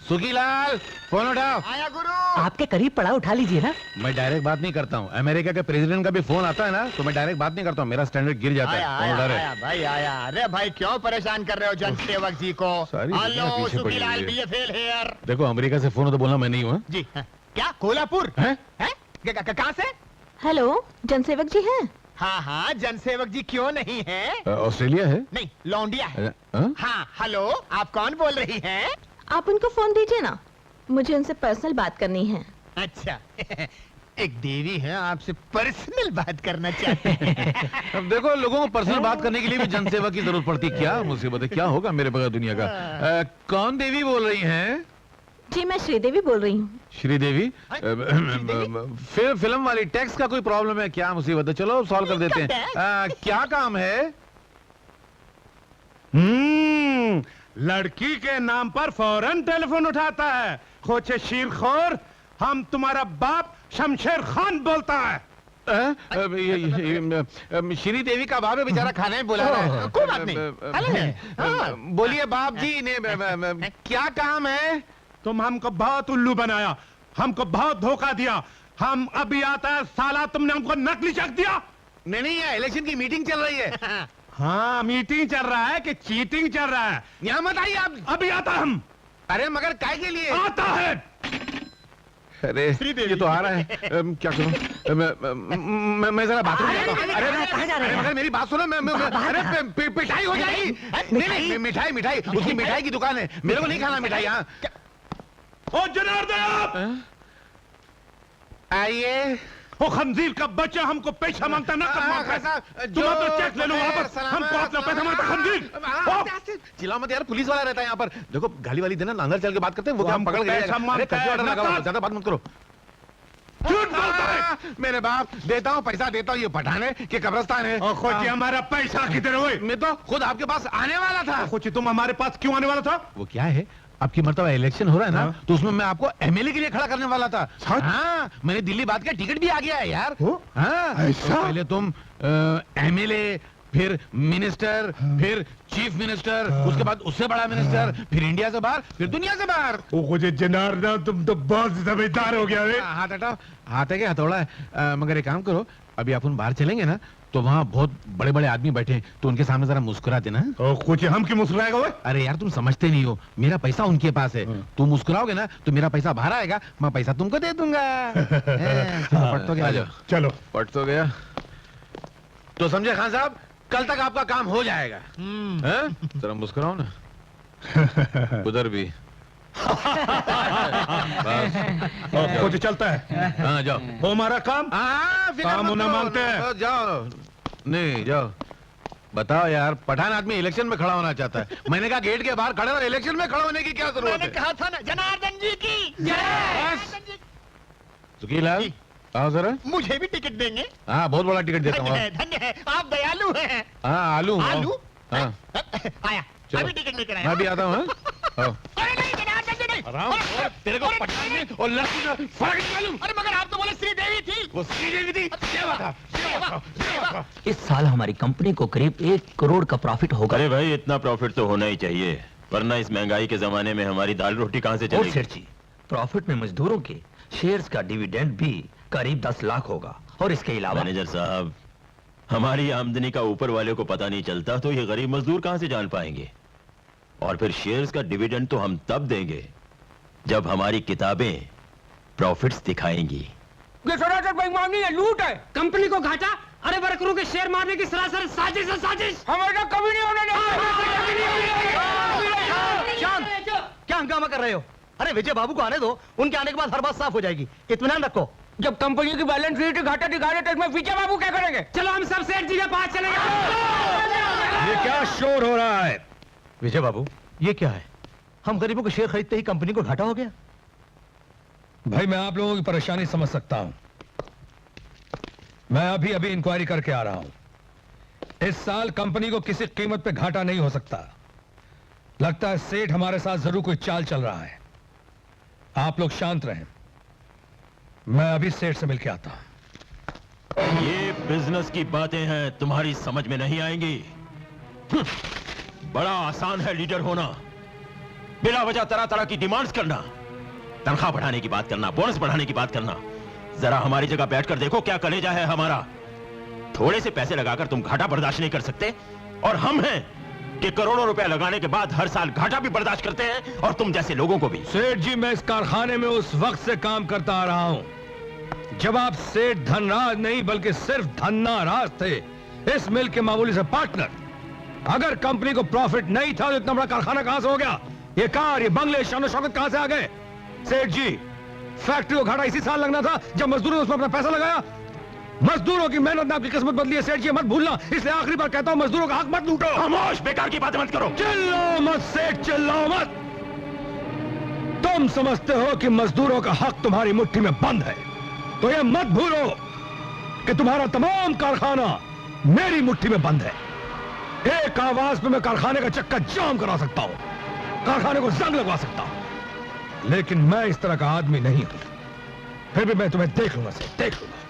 Sukhilal, phone उठाओ। आया गुरु। आपके करीब पड़ा, उठा लीजिए ना। मैं डायरेक्ट बात नहीं करता हूँ। अमेरिका के प्रेसिडेंट का भी फोन आता है ना तो मैं डायरेक्ट बात नहीं करता हूँ, मेरा स्टैंडर्ड गिर जाता है। फोन उठा रहे। आया भाई आया। अरे भाई क्यों परेशान कर रहे हो जन सेवक जी को? Hello Sukhilal BFL here. देखो अमेरिका से फोन हो तो बोलना मैं नहीं हूँ जी। क्या कोल्हापुर है? कहाँ से? हेलो जनसेवक जी हैं? हाँ हाँ जनसेवक जी क्यों नहीं है? ऑस्ट्रेलिया है? नहीं लौंडिया है। हाँ? हाँ हेलो आप कौन बोल रही हैं? आप उनको फोन दीजिए ना, मुझे उनसे पर्सनल बात करनी है। अच्छा एक देवी है आपसे पर्सनल बात करना चाहते हैं। अब देखो लोगों को पर्सनल बात करने के लिए भी जनसेवा की जरूरत पड़ती है। क्या मुसीबत है, क्या होगा मेरे बगैर दुनिया का। कौन देवी बोल रही हैं? जी मैं श्रीदेवी बोल रही हूँ। श्रीदेवी? फिर फिल्म वाली टैक्स का कोई प्रॉब्लम है क्या? मुसीबत है, चलो सॉल्व कर देते हैं। क्या काम है? लड़की के नाम पर फौरन टेलीफोन उठाता है। खोचे शीरखोर, हम तुम्हारा बाप शमशेर खान बोलता है। श्रीदेवी का बाप है बेचारा, खाने में बुला रहा है। कोई बात नहीं। बोलिए बाप जी ने क्या काम है? तुम हमको बहुत उल्लू बनाया, हमको बहुत धोखा दिया। हम अभी आता है साला, तुमने हमको नकली चेक दिया। नहीं है, इलेक्शन की मीटिंग चल रही है। हाँ मीटिंग चल रहा है कि चीटिंग चल रहा है? यहाँ मत आइए आप। अभी आता हम। अरे मगर काय के लिए आता है? अरे ये तो आ रहा है। क्या करूं? मैं जरा बाथरूम जाता हूं। अरे मगर मेरी बात सुनो। अरे पिटाई हो जाएगी। नहीं मिठाई उसकी मिठाई की दुकान है, मेरे को नहीं खाना मिठाई। यहाँ ओ जनार्दन आइए। वो खंजीर का बच्चा हमको पैसा मांगता ना कर। तुम अपना चेक ले लो वापस, हमको अपना पैसा मांगता खंजीर। चिल्लाओ मत यार, पुलिस वाला रहता है यहाँ पर। देखो गाली वाली देना, अंदर चल के बात करते हैं, वो हम पकड़ गए। ज्यादा बात मत करो। झूठ बोलता है। मेरे बाप देता हूँ, पैसा देता हूँ। ये पठान है कि कब्रिस्तान है? खोची हमारा पैसा किधर हुए? मैं तो खुद आपके पास आने वाला था। खोची तुम हमारे पास क्यों आने वाला था? वो क्या है, आपकी मर्तबा इलेक्शन हो रहा है ना, तो उसमें मैं आपको एमएलए के लिए खड़ा करने वाला था। हाँ मैंने दिल्ली बात का टिकट भी आ गया है यार। हाँ ऐसा? तो पहले तुम एमएलए, फिर मिनिस्टर, फिर चीफ मिनिस्टर, उसके बाद उससे बड़ा मिनिस्टर, फिर इंडिया से बाहर, फिर दुनिया से बाहर। मुझे जनार्दन तुम तो बहुत समझदार हो गया रे। हाथ हटाओ। हाथ है क्या हथौड़ा है? मगर एक काम करो, अभी अपन बाहर चलेंगे ना तो वहाँ बहुत बड़े बड़े आदमी बैठे हैं, तो उनके सामने जरा मुस्कुरा देना। कुछ हम क्यों मुस्कुराएगा? अरे यार तुम समझते नहीं हो, मेरा पैसा उनके पास है। तुम मुस्कुराओगे ना तो मेरा पैसा बाहर आएगा, मैं पैसा तुमको दे दूंगा। पट तो गया। चलो पट तो गया। तो समझे खान साहब, कल तक आपका काम हो जाएगा। जरा मुस्कुराओ ना। उधर भी। कुछ चलता है। हाँ जाओ। वो हमारा काम काम होना मांगते हैं। जाओ। नहीं जाओ। बताओ यार, पठान आदमी इलेक्शन में खड़ा होना चाहता है, मैंने कहा गेट के बाहर खड़े और इलेक्शन में खड़ा होने की क्या जरूरत है? मैंने कहा था ना जनार्दन जी की जय। सुखीलाल आओ जरा। मुझे भी टिकट देंगे? हाँ बहुत बड़ा टिकट देता हूँ। धन्य है, आप दयालु हैं। हाँ आलू। आलू? हाँ आया अभी टिकट लेकर आया। मैं भी आता हूँ। अरे नहीं जनार्दन जी नहीं। तेरे को पठान में और लड़की में फर्क नहीं मालूम? अरे मगर आप तो बोले श्रीदेवी थी। वो श्रीदेवी थी। सेवा था। इस साल हमारी कंपनी को करीब 1 करोड़ का प्रॉफिट होगा। अरे भाई इतना प्रॉफिट तो होना ही चाहिए, वरना इस महंगाई के जमाने में हमारी दाल रोटी कहाँ से चलेगी? सेठ जी, प्रॉफिट में मजदूरों के शेयर्स का डिविडेंड भी करीब 10 लाख होगा। और इसके अलावा मैनेजर साहब, हमारी आमदनी का ऊपर वाले को पता नहीं चलता तो ये गरीब मजदूर कहाँ से जान पाएंगे? और फिर शेयर्स का डिविडेंड तो हम तब देंगे जब हमारी किताबें प्रॉफिट्स दिखाएंगी। ये सरासर बेईमानी है, लूट है, कंपनी को घाटा। अरे वर्करों के शेयर मारने की सरासर साजिश है, साजिश। हमारा कभी नहीं होने शांत, क्या हंगामा कर रहे हो? अरे विजय बाबू को आने दो, उनके आने के बाद हर बात साफ हो जाएगी, इत्मीनान रखो। जब कंपनी की बैलेंस शीट घाटा दिखा रहे तो इसमें विजय बाबू क्या करेंगे? चलो हम सब सेठ जी के पास चलेंगे। ये क्या शोर हो रहा है? विजय बाबू ये क्या है? हम गरीबों के शेयर खरीदते ही कंपनी को घाटा हो गया। भाई मैं आप लोगों की परेशानी समझ सकता हूं, मैं अभी अभी इंक्वायरी करके आ रहा हूं। इस साल कंपनी को किसी कीमत पे घाटा नहीं हो सकता। लगता है सेठ हमारे साथ जरूर कोई चाल चल रहा है। आप लोग शांत रहें, मैं अभी सेठ से मिलके आता हूं। ये बिजनेस की बातें हैं, तुम्हारी समझ में नहीं आएंगी। बड़ा आसान है लीडर होना, बिला वजह तरह तरह की डिमांड्स करना, तनख्वाह बढ़ाने की बात करना, बोनस बढ़ाने की बात करना। जरा हमारी जगह बैठकर देखो क्या कलेजा है हमारा। थोड़े से पैसे लगाकर तुम घाटा बर्दाश्त नहीं कर सकते, और हम हैं कि करोड़ों रुपए लगाने के बाद हर साल घाटा भी बर्दाश्त करते हैं, और तुम जैसे लोगों को भी। सेठ जी, मैं इस कारखाने में उस वक्त से काम करता आ रहा हूं जब आप सेठ धनराज नहीं बल्कि सिर्फ धन्नाराज थे, इस मिल के मामूली से पार्टनर। अगर कंपनी को प्रॉफिट नहीं था तो इतना बड़ा कारखाना कहां से हो गया? ये कार, ये बंगले, शान शौकत कहां से आ गए? सेठ जी, फैक्ट्री को घाटा इसी साल लगना था जब मजदूरों ने उसमें अपना पैसा लगाया। मजदूरों की मेहनत ने आपकी किस्मत बदली है सेठ जी, मत भूलना। इसलिए आखिरी बार कहता हूं, मजदूरों का हक मत लूटो। खामोश, बेकार की बातें मत करो। चिल्लाओ मत सेठ, चिल्लाओ मत। तुम समझते हो कि मजदूरों का हक तुम्हारी मुट्ठी में बंद है, तो ये मत भूलो कि तुम्हारा तमाम कारखाना मेरी मुट्ठी में बंद है। एक आवाज पे मैं कारखाने का चक्का जाम करा सकता हूं, कारखाने को जंग लगवा सकता हूं, लेकिन मैं इस तरह का आदमी नहीं हूं। फिर भी मैं तुम्हें देख लूंगा सेठ, देख लूंगा।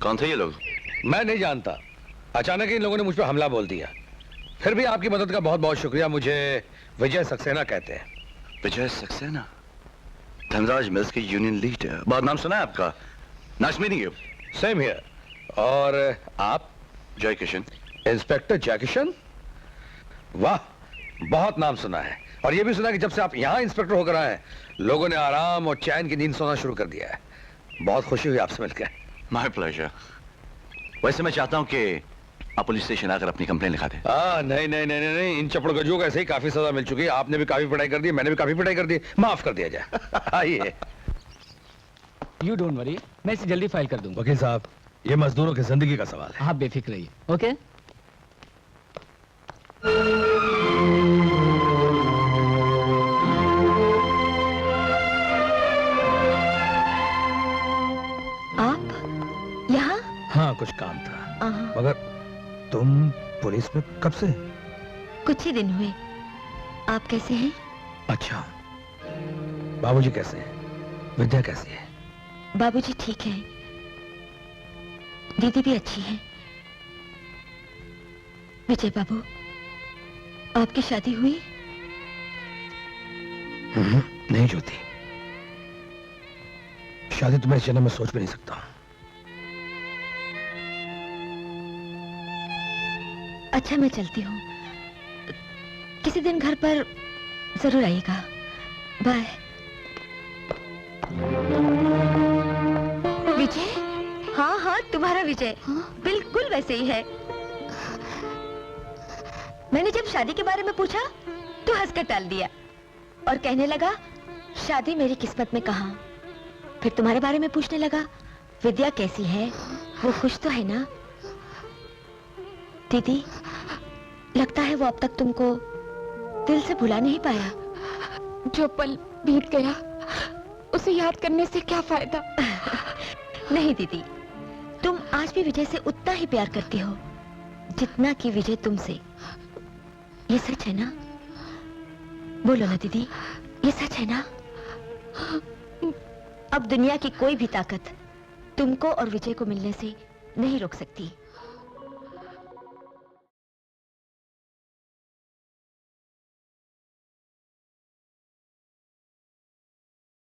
कौन थे ये लोग? मैं नहीं जानता, अचानक इन लोगों ने मुझ पर हमला बोल दिया। फिर भी आपकी मदद का बहुत बहुत शुक्रिया। मुझे विजय सक्सेना कहते हैं। विजय सक्सेना, धनराज मिल्स के यूनियन लीडर। बहुत नाम सुना है आपका। Nice meeting you. Same here. और आप? जय किशन। इंस्पेक्टर जयकिशन? वाह, बहुत नाम सुना है। और ये भी सुना कि जब से आप यहाँ इंस्पेक्टर होकर आए हैं, लोगों ने आराम और चैन की नींद सोना शुरू कर दिया है। बहुत खुशी हुई आपसे मिलकर। My pleasure. वैसे मैं चाहता हूँ कि आप पुलिस स्टेशन आकर अपनी कंप्लेन लिखा दें। नहीं नहीं नहीं नहीं, इन चपड़गजों को ऐसे ही काफी सजा मिल चुकी है। आपने भी काफी पढ़ाई कर दी, मैंने भी काफी पढ़ाई कर दी, माफ कर दिया जाए। आइए। यू डोंट वरी, मैं इसे जल्दी फाइल कर दूंगा। वकील साहब, ये मजदूरों की जिंदगी का सवाल है। आप बेफिक्र रहिए। ओके। आप यहाँ? हाँ, कुछ काम था। मगर तुम पुलिस में कब से? कुछ ही दिन हुए। आप कैसे हैं? अच्छा। बाबूजी कैसे हैं? विद्या कैसी है? बाबूजी ठीक हैं। दीदी भी अच्छी है। विजय बाबू, आपकी शादी हुई? नहीं ज्योति, शादी तो मैं इस जन्म में सोच भी नहीं सकता। अच्छा, मैं चलती हूँ। किसी दिन घर पर जरूर आइएगा। बाय। विजय? हाँ हाँ, तुम्हारा विजय। बिल्कुल वैसे ही है। मैंने जब शादी के बारे में पूछा तो हंसकर टाल दिया और कहने लगा शादी मेरी किस्मत में कहाँ। फिर तुम्हारे बारे में पूछने लगा, विद्या कैसी है, वो खुश तो है ना? दीदी, लगता है वो अब तक तुमको दिल से भुला नहीं पाया। जो पल बीत गया उसे याद करने से क्या फायदा। नहीं दीदी, तुम आज भी विजय से उतना ही प्यार करती हो जितना कि विजय तुमसे। ये सच है ना? बोलो ना दीदी, ये सच है ना? अब दुनिया की कोई भी ताकत तुमको और विजय को मिलने से नहीं रोक सकती।